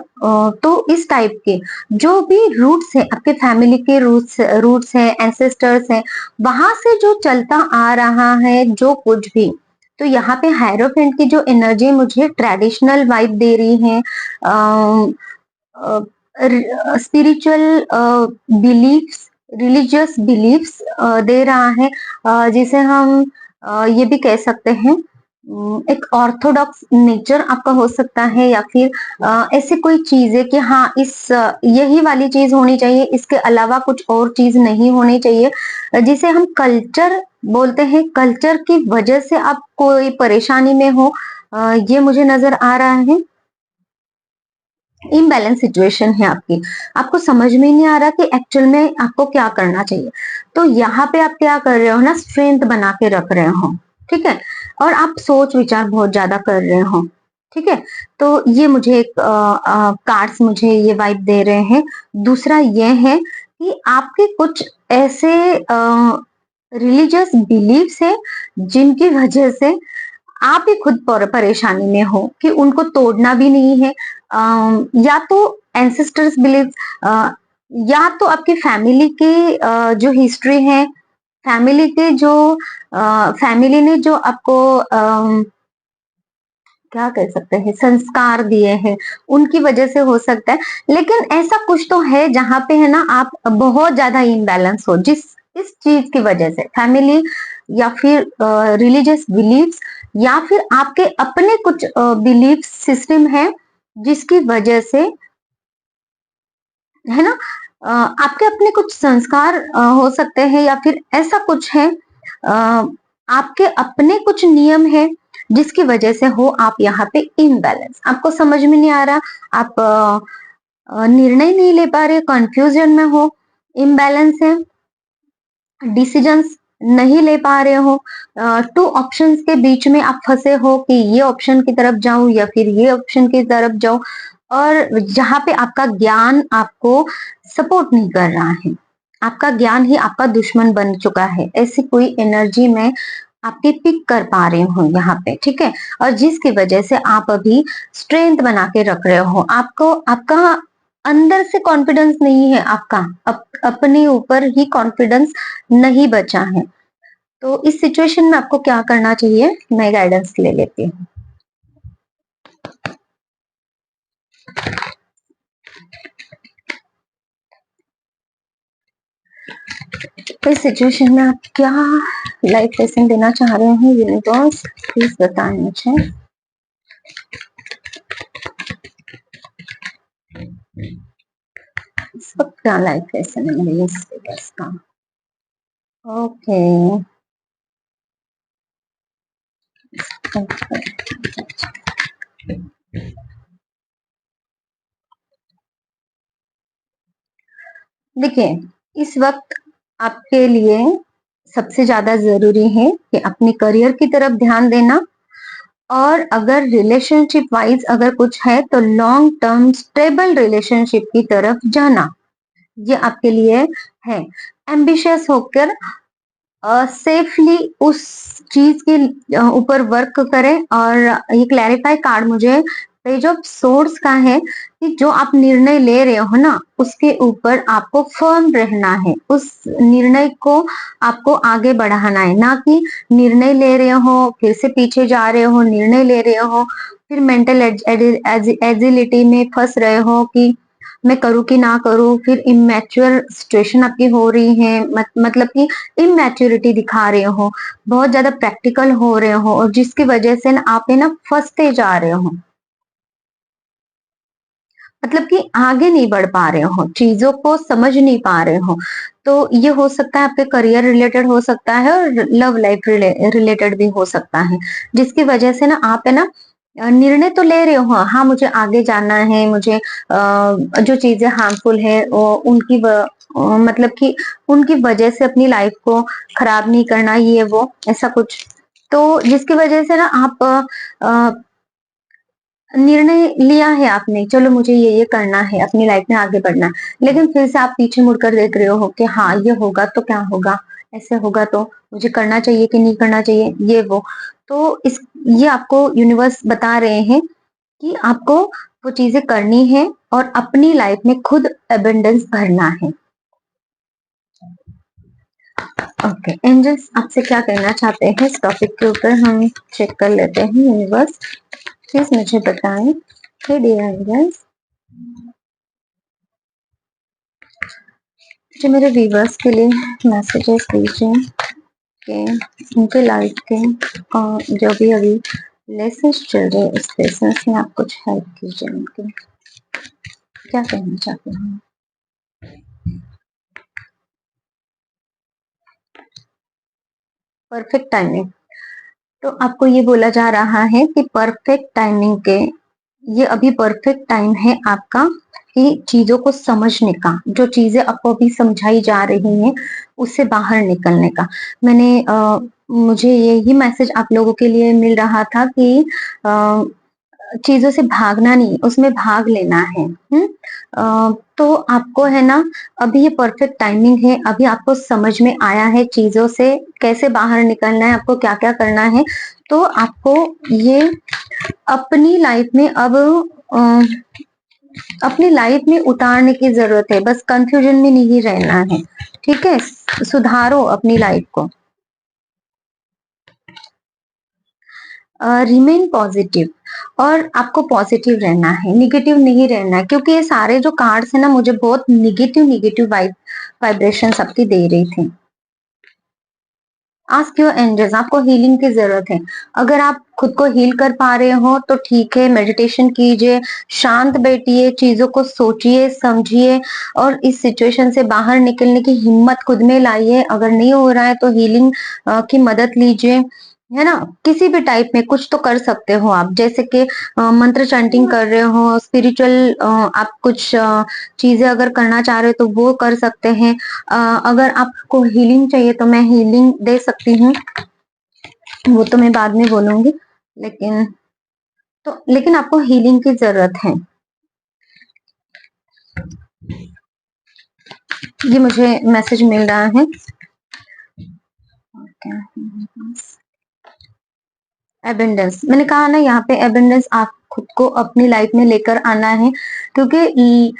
तो इस टाइप के जो भी रूट्स है, आपके फैमिली के रूट्स रूट्स है, एंसेस्टर्स है, वहां से जो चलता आ रहा है जो कुछ भी, तो यहाँ पे हायरोफेंट की जो एनर्जी मुझे ट्रेडिशनल वाइब दे रही है, स्पिरिचुअल बिलीफ्स, रिलीजियस बिलीफ्स दे रहा है, जिसे हम ये भी कह सकते हैं, एक ऑर्थोडॉक्स नेचर आपका हो सकता है, या फिर ऐसी कोई चीज है कि हाँ इस यही वाली चीज होनी चाहिए, इसके अलावा कुछ और चीज नहीं होनी चाहिए, जिसे हम कल्चर बोलते हैं। कल्चर की वजह से आप कोई परेशानी में हो, ये मुझे नजर आ रहा है। इम्बैलेंस सिचुएशन है आपकी, आपको समझ में नहीं आ रहा कि एक्चुअल में आपको क्या करना चाहिए। तो यहाँ पे आप क्या कर रहे हो ना, स्ट्रेंथ बना के रख रहे हो, ठीक है, और आप सोच विचार बहुत ज्यादा कर रहे हो, ठीक है। तो ये मुझे एक कार्ड्स मुझे ये वाइब दे रहे हैं। दूसरा ये है कि आपके कुछ ऐसे रिलीजियस बिलीव्स है जिनकी वजह से आप ही खुद परेशानी में हो, कि उनको तोड़ना भी नहीं है। या तो एंसेस्टर्स बिलीव, या तो आपकी फैमिली की जो हिस्ट्री है, फैमिली के जो फैमिली ने जो आपको क्या कह सकते हैं संस्कार दिए हैं, उनकी वजह से हो सकता है। लेकिन ऐसा कुछ तो है जहां पे है ना आप बहुत ज्यादा इम्बैलेंस हो, जिस इस चीज की वजह से, फैमिली या फिर रिलीजियस बिलीव्स, या फिर आपके अपने कुछ बिलीफ सिस्टम है जिसकी वजह से, है ना, आपके अपने कुछ संस्कार हो सकते हैं, या फिर ऐसा कुछ है, आपके अपने कुछ नियम है जिसकी वजह से हो आप यहाँ पे इम्बैलेंस, आपको समझ में नहीं आ रहा, आप निर्णय नहीं ले पा रहे, कंफ्यूजन में हो, इम्बैलेंस है, डिसीजंस नहीं ले पा रहे हो, टू ऑप्शंस के बीच में आप फंसे हो कि ये ऑप्शन की तरफ जाऊं या फिर ये ऑप्शन की तरफ जाऊं, और जहां पे आपका ज्ञान आपको सपोर्ट नहीं कर रहा है, आपका ज्ञान ही आपका दुश्मन बन चुका है, ऐसी कोई एनर्जी में आपके पिक कर पा रहे हो यहाँ पे, ठीक है। और जिसकी वजह से आप अभी स्ट्रेंथ बना के रख रहे हो, आपको आपका अंदर से कॉन्फिडेंस नहीं है, आपका अपने ऊपर ही कॉन्फिडेंस नहीं बचा है। तो इस सिचुएशन में आपको क्या करना चाहिए, मैं गाइडेंस ले लेती हूँ। तो इस सिचुएशन में आप क्या लाइफ लेसन देना चाह रहे हैं, यूनिवर्स प्लीज बताएं मुझे। इस वक्त क्या लाइफ लेसन है मेरे स्टेटस का। ओके, देखिए, इस वक्त आपके लिए सबसे ज्यादा जरूरी है कि अपने करियर की तरफ ध्यान देना, और अगर रिलेशनशिप वाइज अगर कुछ है तो लॉन्ग टर्म स्टेबल रिलेशनशिप की तरफ जाना, ये आपके लिए है। एम्बिशियस होकर सेफली उस चीज के ऊपर वर्क करें। और ये क्लैरिफाई कार्ड मुझे पेज ऑफ सोर्स का है कि जो आप निर्णय ले रहे हो ना, उसके ऊपर आपको फर्म रहना है, उस निर्णय को आपको आगे बढ़ाना है, ना कि निर्णय ले रहे हो फिर से पीछे जा रहे हो, निर्णय ले रहे हो फिर मेंटल एजिलिटी में फंस रहे हो कि मैं करूँ कि ना करूँ, फिर इमेच्योर सिचुएशन आपकी हो रही है, मतलब कि इमेच्योरिटी दिखा रहे हो, बहुत ज्यादा प्रैक्टिकल हो रहे हो, और जिसकी वजह से ना आप है ना फंसते जा रहे हो, मतलब कि आगे नहीं बढ़ पा रहे हो, चीजों को समझ नहीं पा रहे हो। तो ये हो सकता है आपके करियर रिलेटेड हो सकता है, और लव लाइफ रिलेटेड भी हो सकता है, जिसकी वजह से ना आप है ना निर्णय तो ले रहे हो, हाँ मुझे आगे जाना है, मुझे जो चीजें हार्मफुल है वो मतलब कि उनकी वजह से अपनी लाइफ को खराब नहीं करना, ये वो ऐसा कुछ। तो जिसकी वजह से ना आप निर्णय लिया है आपने, चलो मुझे ये करना है, अपनी लाइफ में आगे बढ़ना है, लेकिन फिर से आप पीछे मुड़कर देख रहे हो कि हाँ ये होगा तो क्या होगा, ऐसे होगा तो मुझे करना चाहिए कि नहीं करना चाहिए, ये वो। तो ये आपको यूनिवर्स बता रहे हैं कि आपको वो चीजें करनी है और अपनी लाइफ में खुद एबंडेंस भरना है। ओके, एंजल्स आपसे क्या कहना चाहते हैं इस टॉपिक के ऊपर, हम चेक कर लेते हैं। यूनिवर्स प्लीज मुझे बताएं। हे डियर एंजल्स, जो मेरे व्यूवर्स के लिए मैसेजेस दीजिए कि उनके लाइफ के और जो भी अभी लेसन्स चल रहे उस लेसन्स में आप कुछ हेल्प कीजिए, उनके क्या कहना चाहते हैं। परफेक्ट टाइमिंग, तो आपको ये बोला जा रहा है कि परफेक्ट टाइमिंग के, ये अभी परफेक्ट टाइम है आपका कि चीजों को समझने का, जो चीजें आपको अभी समझाई जा रही हैं उससे बाहर निकलने का। मुझे यही मैसेज आप लोगों के लिए मिल रहा था कि चीजों से भागना नहीं, उसमें भाग लेना है। तो आपको है ना, अभी ये परफेक्ट टाइमिंग है, अभी आपको समझ में आया है चीजों से कैसे बाहर निकलना है, आपको क्या क्या करना है। तो आपको ये अपनी लाइफ में अब अपनी लाइफ में उतारने की जरूरत है, बस कंफ्यूजन में नहीं रहना है। ठीक है, सुधारो अपनी लाइफ को, रिमेन पॉजिटिव, और आपको पॉजिटिव रहना है, निगेटिव नहीं रहना है, क्योंकि ये सारे जो कार्ड्स है ना मुझे बहुत निगेटिव निगेटिव वाइब्रेशन सबकी दे रही थी। आस्क योर एंजल्स, आपको हीलिंग की जरूरत है। अगर आप खुद को हील कर पा रहे हो तो ठीक है, मेडिटेशन कीजिए, शांत बैठिए, चीजों को सोचिए समझिए और इस सिचुएशन से बाहर निकलने की हिम्मत खुद में लाइए। अगर नहीं हो रहा है तो हीलिंग की मदद लीजिए, है ना। किसी भी टाइप में कुछ तो कर सकते हो आप, जैसे कि मंत्र चैंटिंग कर रहे हो, स्पिरिचुअल आप कुछ चीजें अगर करना चाह रहे हो तो वो कर सकते हैं। अगर आपको हीलिंग चाहिए तो मैं हीलिंग दे सकती हूँ, वो तो मैं बाद में बोलूंगी। लेकिन लेकिन आपको हीलिंग की जरूरत है, ये मुझे मैसेज मिल रहा है। एबेंडेंस, मैंने कहा ना यहाँ पे एबेंडेंस आप खुद को अपनी लाइफ में लेकर आना है, क्योंकि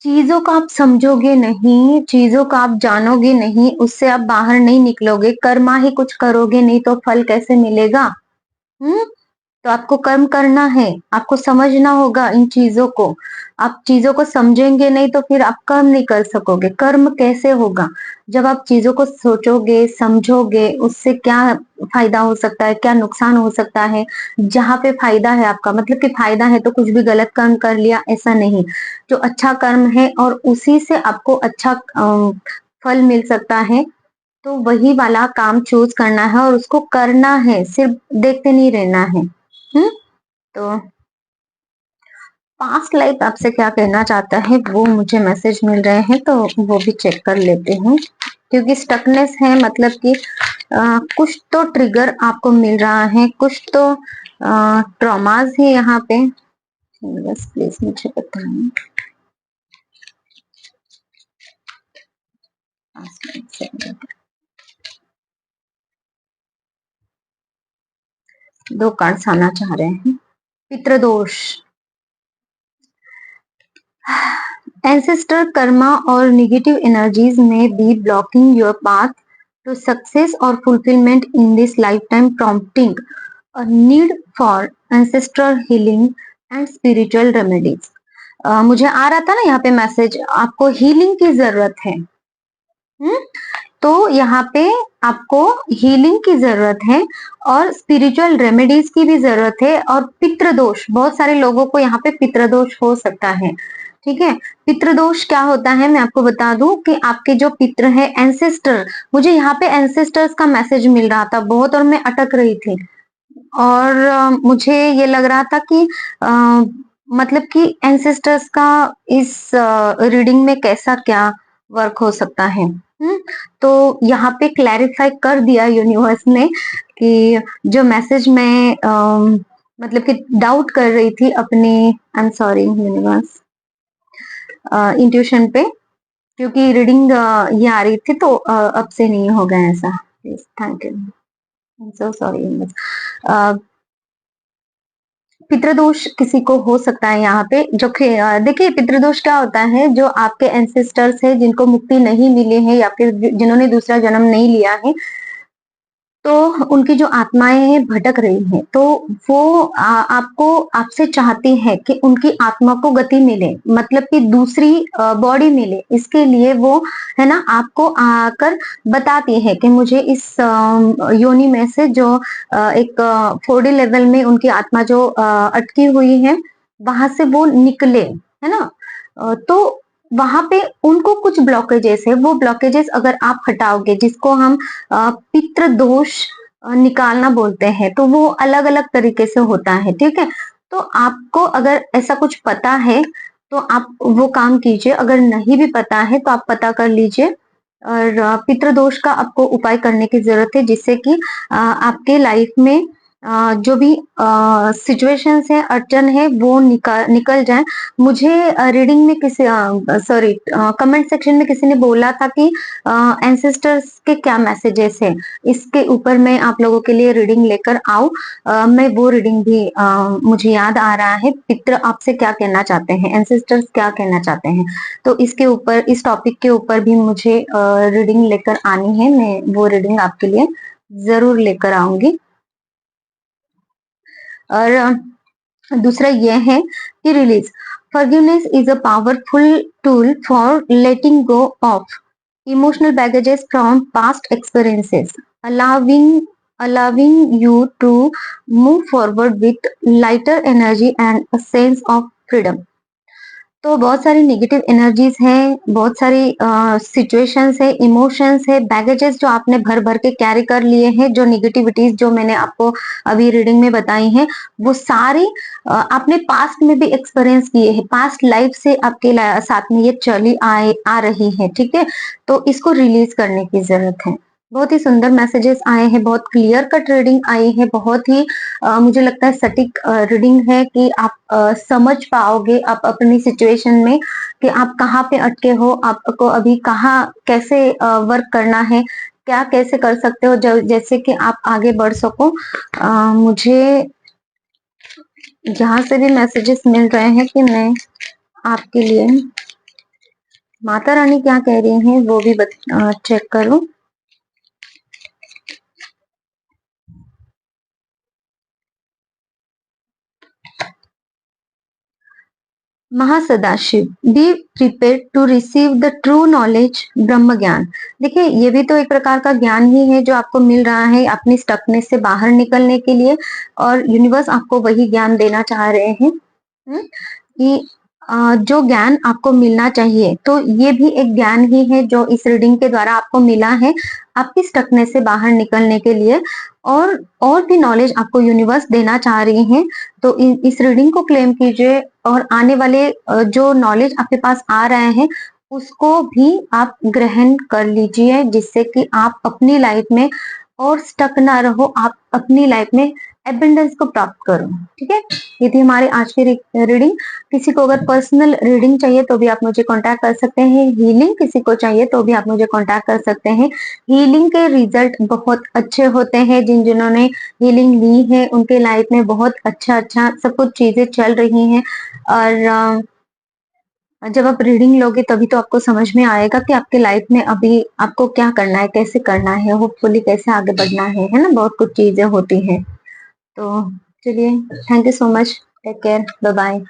चीजों को आप समझोगे नहीं, चीजों को आप जानोगे नहीं, उससे आप बाहर नहीं निकलोगे। कर्मा ही कुछ करोगे नहीं तो फल कैसे मिलेगा। हम्म, तो आपको कर्म करना है, आपको समझना होगा इन चीजों को। आप चीजों को समझेंगे नहीं तो फिर आप कर्म नहीं कर सकोगे। कर्म कैसे होगा, जब आप चीजों को सोचोगे समझोगे उससे क्या फायदा हो सकता है, क्या नुकसान हो सकता है। जहाँ पे फायदा है आपका, मतलब कि फायदा है तो कुछ भी गलत कर्म कर लिया, ऐसा नहीं। जो अच्छा कर्म है और उसी से आपको अच्छा फल मिल सकता है, तो वही वाला काम चूज करना है और उसको करना है, सिर्फ देखते नहीं रहना है। तो पास्ट लाइफ आपसे क्या कहना चाहता है वो मुझे मैसेज मिल रहे हैं, तो वो भी चेक कर लेते हैं। क्योंकि स्टकनेस है, मतलब कि कुछ तो ट्रिगर आपको मिल रहा है, कुछ तो ट्रॉमाज है यहाँ पे। बस प्लीज मुझे बताएं। दो कार्ड्स आना चाह रहे हैं। पितृदोष, ancestor karma or negative energies may be blocking your path to success or fulfillment in this lifetime, prompting a need for ancestral healing and spiritual remedies. मुझे आ रहा था ना यहाँ पे मैसेज, आपको हीलिंग की जरूरत है। तो यहाँ पे आपको हीलिंग की जरूरत है और स्पिरिचुअल रेमेडीज की भी जरूरत है। और पितृदोष, बहुत सारे लोगों को यहाँ पे पितृदोष हो सकता है। ठीक है, पितृदोष क्या होता है मैं आपको बता दूं कि आपके जो पितृ है, एंसेस्टर, मुझे यहाँ पे एंसेस्टर्स का मैसेज मिल रहा था बहुत और मैं अटक रही थी। और मुझे ये लग रहा था कि मतलब कि एंसेस्टर्स का इस रीडिंग में कैसा क्या वर्क हो सकता है। तो यहाँ पे क्लैरिफाई कर दिया यूनिवर्स ने कि जो मैसेज मैं मतलब कि डाउट कर रही थी अपनी, I am sorry universe, intuition पे, क्योंकि रीडिंग ये आ रही थी तो अब से नहीं होगा ऐसा। Please thank you, I am so sorry universe. पितृदोष किसी को हो सकता है यहाँ पे, जो देखिए पितृदोष क्या होता है, जो आपके एंसेस्टर्स है जिनको मुक्ति नहीं मिली है या फिर जिन्होंने दूसरा जन्म नहीं लिया है, तो उनकी जो आत्माएं हैं भटक रही हैं, तो वो आपको आपसे चाहती है कि उनकी आत्मा को गति मिले, मतलब कि दूसरी बॉडी मिले, इसके लिए वो है ना आपको आकर बताती है कि मुझे इस योनि में से जो एक 4D लेवल में उनकी आत्मा जो अटकी हुई है वहां से वो निकले, है ना। तो वहां पे उनको कुछ ब्लॉकेजेस है, वो ब्लॉकेजेस अगर आप हटाओगे, जिसको हम पितृ दोष निकालना बोलते हैं, तो वो अलग अलग तरीके से होता है, ठीक है। तो आपको अगर ऐसा कुछ पता है तो आप वो काम कीजिए, अगर नहीं भी पता है तो आप पता कर लीजिए, और पितृदोष का आपको उपाय करने की जरूरत है, जिससे कि आपके लाइफ में जो भी सिचुएशंस है, अड़चन है, वो निकल जाए। मुझे रीडिंग में किसी सॉरी कमेंट सेक्शन में किसी ने बोला था कि एंसेस्टर्स के क्या मैसेजेस है, इसके ऊपर मैं आप लोगों के लिए रीडिंग लेकर आऊं। मैं वो रीडिंग भी मुझे याद आ रहा है, पितृ आपसे क्या कहना चाहते हैं, एंसेस्टर्स क्या कहना चाहते हैं, तो इसके ऊपर, इस टॉपिक के ऊपर भी मुझे रीडिंग लेकर आनी है। मैं वो रीडिंग आपके लिए जरूर लेकर आऊंगी। और दूसरा यह है कि release, forgiveness is a powerful tool for letting go of emotional baggages from past experiences, allowing allowing you to move forward with lighter energy and a sense of freedom। तो बहुत सारी नेगेटिव एनर्जीज हैं, बहुत सारी situations है, emotions है, baggages जो आपने भर भर के कैरी कर लिए हैं, जो नेगेटिविटीज जो मैंने आपको अभी रीडिंग में बताई हैं, वो सारी आपने पास्ट में भी एक्सपीरियंस किए हैं, पास्ट लाइफ से आपके साथ में ये चली आए आ रही है, ठीक है। तो इसको रिलीज करने की जरूरत है। बहुत ही सुंदर मैसेजेस आए हैं, बहुत क्लियर कट रीडिंग आई है, बहुत ही मुझे लगता है सटीक रीडिंग है कि आप समझ पाओगे आप अपनी सिचुएशन में कि आप कहाँ पे अटके हो, आपको अभी कहाँ कैसे वर्क करना है, क्या कैसे कर सकते हो, जैसे कि आप आगे बढ़ सको। मुझे जहां से भी मैसेजेस मिल रहे हैं कि मैं आपके लिए माता रानी क्या कह रही हैं वो भी चेक करूं। Mahasadashiv, be prepare to receive the true knowledge, ब्रह्म ज्ञान। देखिए ये भी तो एक प्रकार का ज्ञान ही है जो आपको मिल रहा है अपनी स्टकनेस से बाहर निकलने के लिए, और यूनिवर्स आपको वही ज्ञान देना चाह रहे हैं। कि जो ज्ञान आपको मिलना चाहिए, तो ये भी एक ज्ञान ही है जो इस रीडिंग के द्वारा आपको मिला है आपकी स्टकनेस से बाहर निकलने के लिए, और भी नॉलेज आपको यूनिवर्स देना चाह रही है। तो इस रीडिंग को क्लेम कीजिए, और आने वाले जो नॉलेज आपके पास आ रहे हैं उसको भी आप ग्रहण कर लीजिए, जिससे कि आप अपनी लाइफ में और स्टक ना रहो, आप अपनी लाइफ में एबंडेंस को प्राप्त करो, ठीक है। ये थी हमारी आज की रीडिंग। किसी को अगर पर्सनल रीडिंग चाहिए तो भी आप मुझे कांटेक्ट कर सकते हैं, हीलिंग किसी को चाहिए तो भी आप मुझे कांटेक्ट कर सकते हैं। हीलिंग के रिजल्ट बहुत अच्छे होते हैं, जिन्होंने हीलिंग ली है उनके लाइफ में बहुत अच्छा अच्छा सब कुछ चीजें चल रही हैं। और जब आप रीडिंग लोगे तभी तो आपको समझ में आएगा कि आपके लाइफ में अभी आपको क्या करना है, कैसे करना है, होपफुली कैसे आगे बढ़ना है ना, बहुत कुछ चीजें होती हैं। तो चलिए, thank you so much, take care, bye bye.